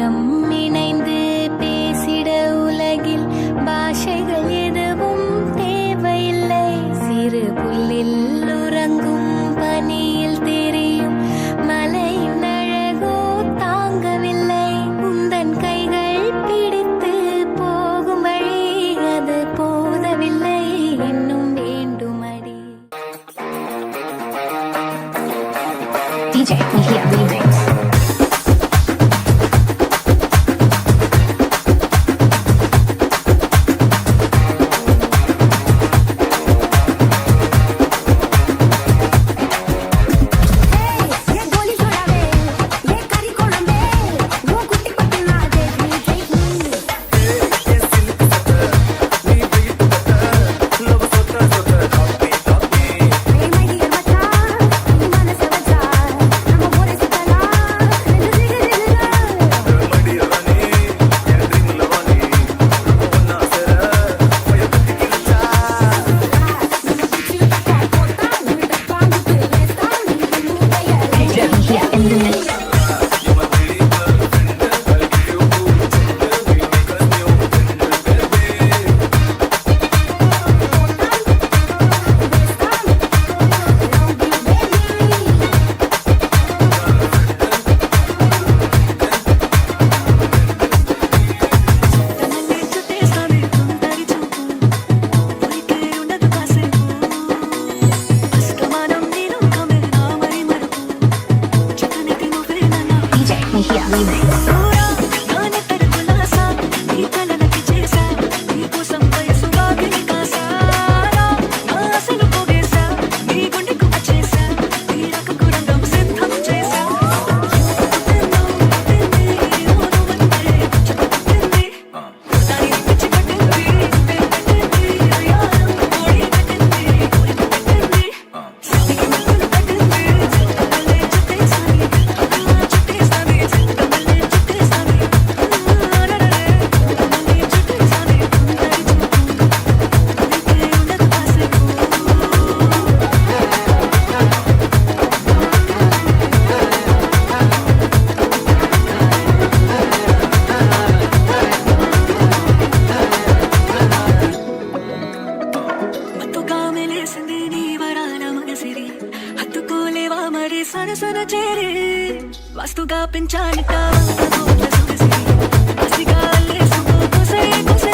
நாம் இணைந்து பேசிட உலகில் பாஷைகள் எதுவும் தேவையில்லை. சிறு புல்லில் உறங்கும் பனியில் தெரியும் மலையின் அழகோ தாங்கவில்லை. உந்தன் கைகள் பிடித்து போகும் வழி அது போதவில்லை, இன்னும் வேண்டும் அடி. DJ Mejia Remix. వస్తుగా పెంచాలి అసిగాలే సుగోసే కోసే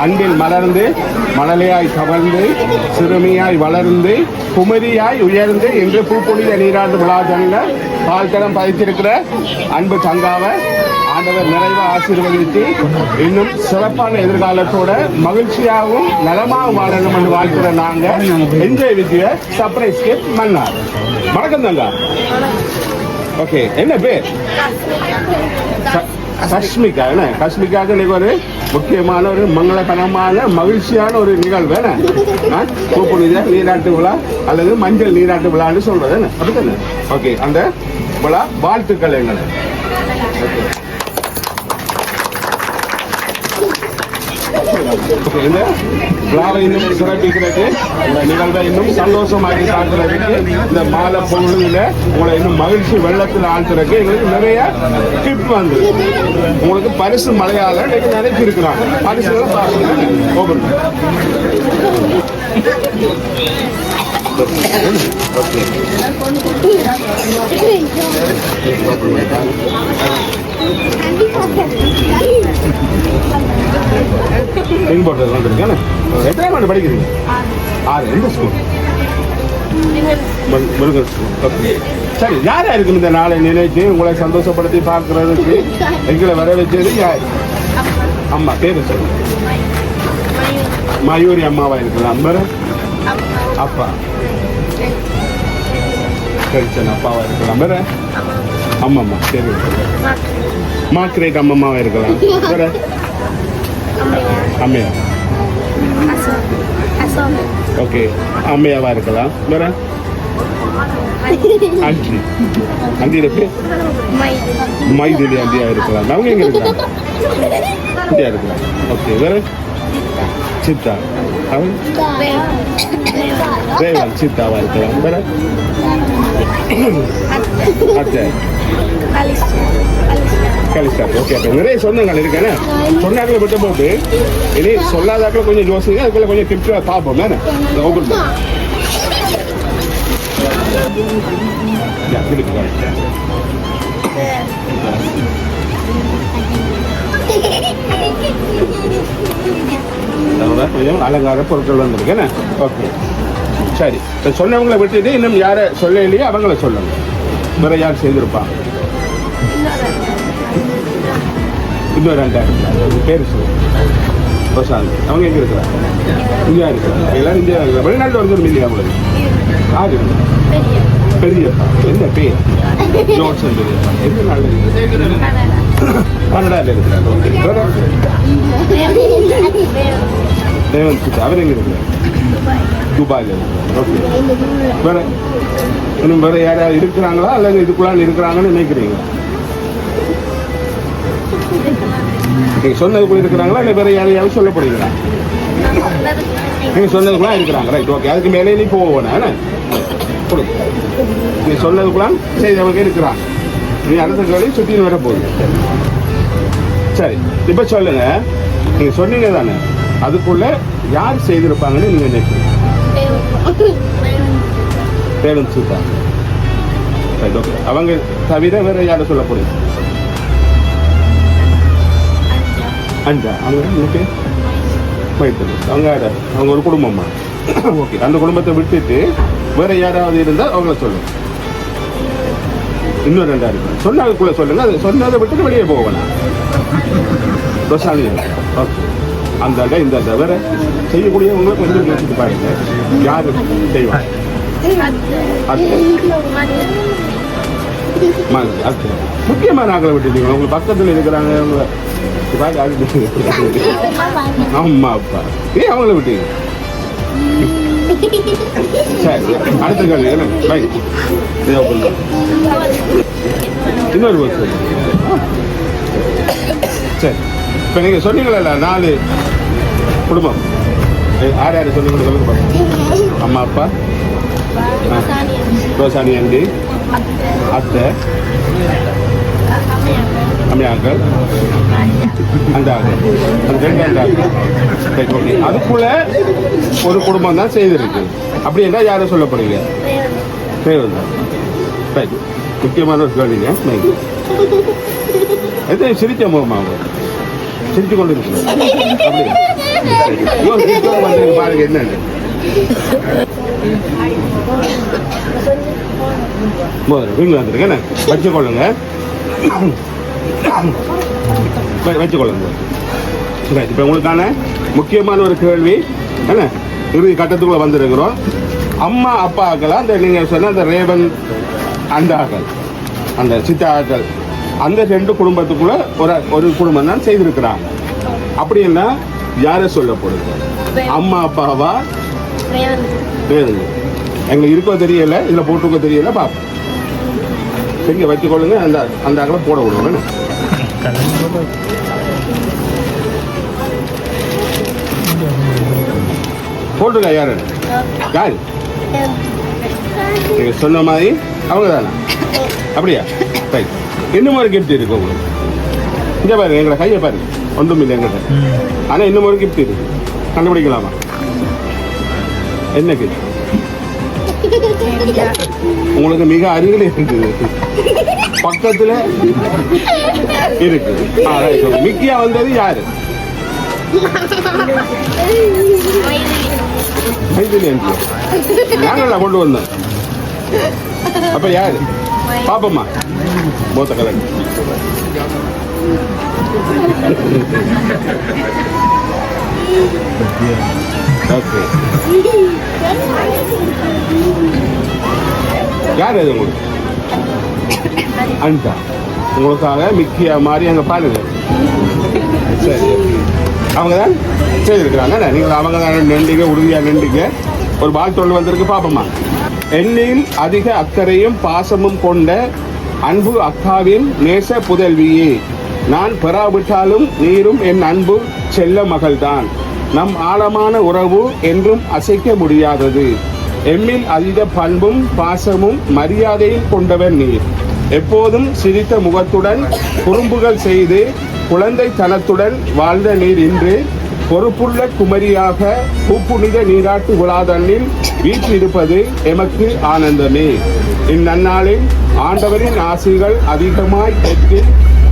அன்பில் மலர்ந்து மணலையாய் கவர்ந்து சிறுமியாய் வளர்ந்து குமரியாய் உயர்ந்து இன்று பூப்புனித நீராட்டு விழாதல்ல பால்தடம் பதித்திருக்கிற அன்பு சங்காவை ஆண்டவர் நிறைவாக ஆசீர்வதித்து இன்னும் சிறப்பான எதிர்காலத்தோட மகிழ்ச்சியாகவும் நலமாகவும் வாழணும் என்று வாழ்க்கிற நாங்கள் enjoy with surprise gift Mannar. வணக்கம் தங்கா. ஓகே, என்ன பேர்? கஷ்மிகா. என்ன கஷ்மிகாவுக்கு இன்னைக்கு ஒரு முக்கியமான ஒரு மங்களகரமான மகிழ்ச்சியான ஒரு நிகழ்வு என்ன பூப்புனித நீராட்டு விழா அல்லது மஞ்சள் நீராட்டு விழான்னு சொல்றது என்ன அப்படித்தானே? ஓகே, அந்த விழா வாழ்த்துக்கள் எங்களை. ஓகே ஓகே, இந்த விழாவை இன்னும் சிறப்பிக்கிறது, இந்த நிகழ்வை இன்னும் சந்தோஷமாக்கி காட்டுறதுக்கு, இந்த மாலை பொழுதுல உங்களை இன்னும் மகிழ்ச்சி வெள்ளத்தில் ஆழ்த்துறதுக்கு எங்களுக்கு நிறைய டிப் வந்து உங்களுக்கு பரிசு மலையாள நினைச்சு இருக்கிறாங்க. பரிசுகளை பார்க்கணும். ஓபன். இம்போர்ட்டர் வந்துருக்கேன். எத்தனை ஆண்டு படிக்கிறீங்க? 6. எந்த ஸ்கூல்? முருகன் ஸ்கூல். ஓகே, சரி. யாரா இருக்கு இந்த நாளை நினைச்சு உங்களை சந்தோஷப்படுத்தி பார்க்கறதுக்கு எங்களை வர வச்சது யார்? அம்மா பேரு சொல்லு. மயூரி அம்மாவா இருக்குது. அம்பர் அப்பா கரிச்சன் அப்பாவா இருக்கலாம். வேற அம்மம்மா சரி. மார்க்ரேட் அம்மம்மாவா இருக்கலாம். வேற அம்மையா. ஓகே, அம்மையாவா இருக்கலாம். வேற ஆண்டி. ஆண்டியோட பேர் மைதிலி ஆண்டியா இருக்கலாம். அவங்க எங்க இருக்கிறாங்க? இந்தியா இருக்கலாம். ஓகே, வேற சித்தா. அவன் ரேவன் சித்தாவா இருக்கலாம். வேற அத்தை கலிஸ்டா. ஓகே, அப்போ நிறைய சொந்தங்கள் இருக்கேன்னு சொன்னாக்களை விட்டு போட்டு இனி சொல்லாதாக்களை கொஞ்சம் யோசிங்க. அதுக்குள்ள கொஞ்சம் டிப்ஸாக பார்ப்போம். தானே ஓபன் கொஞ்சம் அலங்கார பொருட்கள் வந்துருக்கேன்னு. ஓகே, சரி. இப்போ சொன்னவங்களை விட்டுட்டு இன்னும் யாரை சொல்லலையே அவங்கள சொல்லுங்க. வேற யார் செய்திருப்பாங்க? இன்னொரு 2000 பேர் சொல்லுங்க. பிரசாந்த். அவங்க எங்கே இருக்கிறாங்க? இந்தியா இருக்கிறாங்க. எல்லாரும் இந்தியா இருக்கிறாங்க. வெளிநாட்டில் வந்து இல்லையா உங்களுக்கு? யாரு? பெரியப்பா. என்ன பேர்? ஜோன்சன் பெரியப்பா. எந்த நாளில் இருக்கிறாங்க? கனடாவில் இருக்கிறாங்க. தேவன் சித்தா. அவர் எங்கே இருக்கிறார்? துபாயில் இருக்கிறார். ஓகே, வேற இன்னும் வேற யாராவது இருக்கிறாங்களா அல்லது இதுக்குள்ளான இருக்கிறாங்கன்னு நினைக்கிறீங்க? நீங்க சொன்னதுக்குள்ள இருக்கிறாங்களா இல்லை வேற யாரையாவது சொல்லப்படுகிறா? நீங்க சொன்னதுக்குள்ள இருக்கிறாங்க. Right, okay. அதுக்கு மேலே நீ போவேன் கொடுங்க. நீ சொன்னதுக்குள்ளான் செய்தவங்க இருக்கிறாங்க. நீ அடுத்த கேள்வி சுற்றின்னு வர போகுது. சரி, இப்ப சொல்லுங்க. நீங்க சொன்னீங்க தானே, அதுக்குள்ள யார் செய்திருப்பாங்கன்னு நீங்க நினைக்கிறீங்க? பேரன் சீதா. Right, okay. அவங்க தவிர வேற யாரை சொல்ல போறீங்க? அஞ்சா. அவங்க ஓகே போயிட்டு அவங்க ஒரு குடும்பமா? ஓகே, அந்த குடும்பத்தை விட்டுட்டு வேற யாராவது இருந்தால் அவங்கள சொல்லுங்க. இன்னும் 2000 சொன்னதுக்குள்ள சொல்லுங்க. அது சொன்னதை விட்டுட்டு வெளியே போகணும். ஓகே, அந்த இந்த வேற செய்யக்கூடியவங்களை கொஞ்சம் யோசிச்சு பாருங்க. யாரு செய்வாங்க? முக்கியமான ஆக்களை விட்டுட்டீங்க. உங்களுக்கு பக்கத்தில் இருக்கிறாங்க அவங்க. அம்மா அப்பா ஏன் அவங்கள விட்டீங்க? சரி, அடுத்த கேள்வி என்ன? ரைட், இன்னொரு பஸ். சரி, இப்போ நீங்கள் சொன்னீங்களா 4 குடும்பம். யார் யார் சொன்னீங்க சொல்லுங்க. அம்மா அப்பா, ரோசானி ஆண்டி, அத்தை, அம்மையாக்கள், அந்த அந்த 2 அண்டாக்கள். அதுக்குள்ள ஒரு குடும்பம் தான் செய்திருக்கு. அப்படி என்றால் யாரும் சொல்லப்படுவீங்க? ரைட், முக்கியமான ஒரு கேள்விங்க. எது சிரிச்ச முகமாக சிரித்து கொண்டு இருக்கிறோம். அப்படி பாருங்க என்னன்னு. வீங்க வந்துருங்க. வச்சுக்கொள்ளுங்க, வச்சுக்கொள்ளுங்க. இப்போ உங்களுக்கான முக்கியமான ஒரு கேள்வி என்ன, இறுதி கட்டத்துக்குள்ள வந்திருக்கிறோம். அம்மா அப்பாக்களா அந்த நீங்க சொன்ன அந்த ரேவன் அண்டாக்கள், அந்த சித்தாக்கள், அந்த 2 குடும்பத்துக்குள்ள ஒரு குடும்பம் தான் செய்திருக்கிறாங்க. அப்படின்னா யாரை சொல்லப்படுது? அம்மா அப்பாவா? எங்க இருக்க தெரியல, இதுல போட்டுக்க தெரியல. பாப்போம், சரிங்க, வச்சுக்கொள்ளுங்க. அந்த அகலை போட விடுவோம். போட்டுருக்கா யாரு யாரு நீங்க சொன்ன மாதிரி அவங்க தானே அப்படியா ரைட் இன்னும் ஒரு கிஃப்ட் இருக்கு உங்களுக்கு இங்கே பாருங்க எங்களை கையை பாருங்க ஒன்றும் இல்லை எங்கிட்ட ஆனால் இன்னும் ஒரு கிஃப்ட் இருக்கு கண்டுபிடிக்கலாமா என்ன கிஃப்ட் உங்களுக்கு மிக அருகில் இருக்குது பக்கத்துல இருக்கு மிக்கியா வந்தது யாரு நாங்களா கொண்டு வந்தோம் அப்ப யாரு பாப்பம்மா மூத்த கலர் ஓகே யார் அது உங்களுக்கு அனிதா உங்களுக்காக மிக்கியா மாதிரி அங்கே பாருங்க சரி அவங்க தான் செய்திருக்கிறாங்க நீங்கள் அவங்க தான் நின்றுங்க உறுதியாக நின்றுங்க ஒரு வாழ்த்தொழில் வந்திருக்கு பாப்பம்மா என்னில் அதிக அக்கறையும் பாசமும் கொண்ட அன்பு அக்காவின் நேச புதல்வியே நான் பெறாவிட்டாலும் நீரும் என் அன்பு செல்ல மகள்தான் நம் ஆழமான உறவு என்றும் அசைக்க முடியாதது எம்மில் அதீத பண்பும் பாசமும் மரியாதையும் கொண்டவர் நீர் எப்போதும் சிரித்த முகத்துடன் குறும்புகள் செய்து குழந்தைத்தனத்துடன் வாழ்ந்த நீர் இன்று பொறுப்புள்ள குமரியாக பூப்புனித நீராட்டு விழாதண்ணில் வீற்றிருப்பது எமக்கு ஆனந்தமே இந்நன்னாளில் ஆண்டவரின் ஆசைகள் அதிகமாய் பெற்று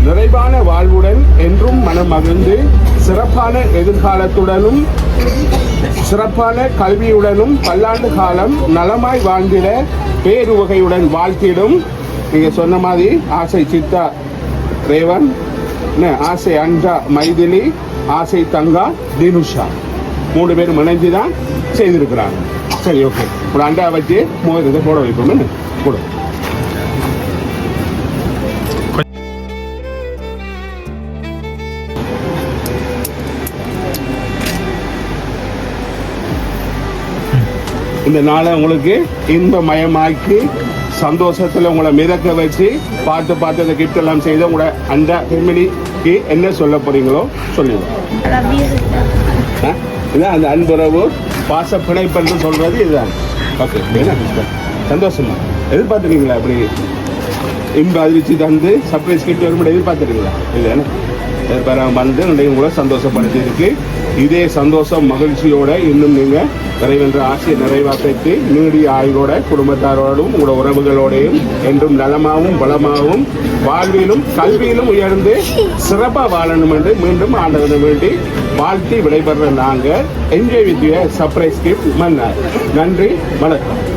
நிறைவான வாழ்வுடன் என்றும் மனம் மகிழ்ந்து சிறப்பான எதிர்காலத்துடனும் சிறப்பான கல்வியுடனும் பல்லாண்டு காலம் நலமாய் வாழ்ந்திட பேருவகையுடன் வாழ்த்திடும் நீங்க சொன்ன மாதிரி ஆசை சித்தா ரேவன் ஆசை அன்றா மைதிலி ஆசை தங்கா தினுஷா 3 பேரும் இணைஞ்சு தான் செய்திருக்கிறாங்க சரி ஓகே ஒரு அண்டா வச்சு மோதிரத்தை போட வைப்போம் போட இந்த நாளை உங்களுக்கு இன்பமயமாக்கி சந்தோஷத்தில் உங்களை மிதக்க வச்சு பார்த்து அந்த கிஃப்ட் எல்லாம் செய்து உங்களோட அந்த ஃபேமிலிக்கு என்ன சொல்ல போறீங்களோ சொல்லுங்க இதான் அந்த அன்புறவு பாச பிணைப்பு சொல்றது இதுதான் ஓகே என்ன சந்தோஷமா எதிர்பார்த்துருக்கீங்களா அப்படி இன்ப அதிர்ச்சி தந்து சர்ப்ரைஸ் கிஃப்ட் வரும்போது எதிர்பார்த்துருக்கீங்களா இல்லை வந்து உங்களை சந்தோஷப்படுத்தி இருக்கு இதே சந்தோஷம் மகிழ்ச்சியோட இன்னும் நீங்க நிறைவென்ற ஆசையை நிறைவாக்கி நீடிய ஆயுளோட குடும்பத்தாரோடும் உங்களோட உறவுகளோடையும் என்றும் நலமாகவும் வளமாகவும் வாழ்விலும் கல்வியிலும் உயர்ந்து சிறப்பா வாழணும் என்று மீண்டும் ஆண்டவனை வேண்டி வாழ்த்தி விடைபெற நாங்கள் என்ஜாய் வித் சர்ப்ரைஸ் கிஃப்ட் மன்னர் நன்றி வணக்கம்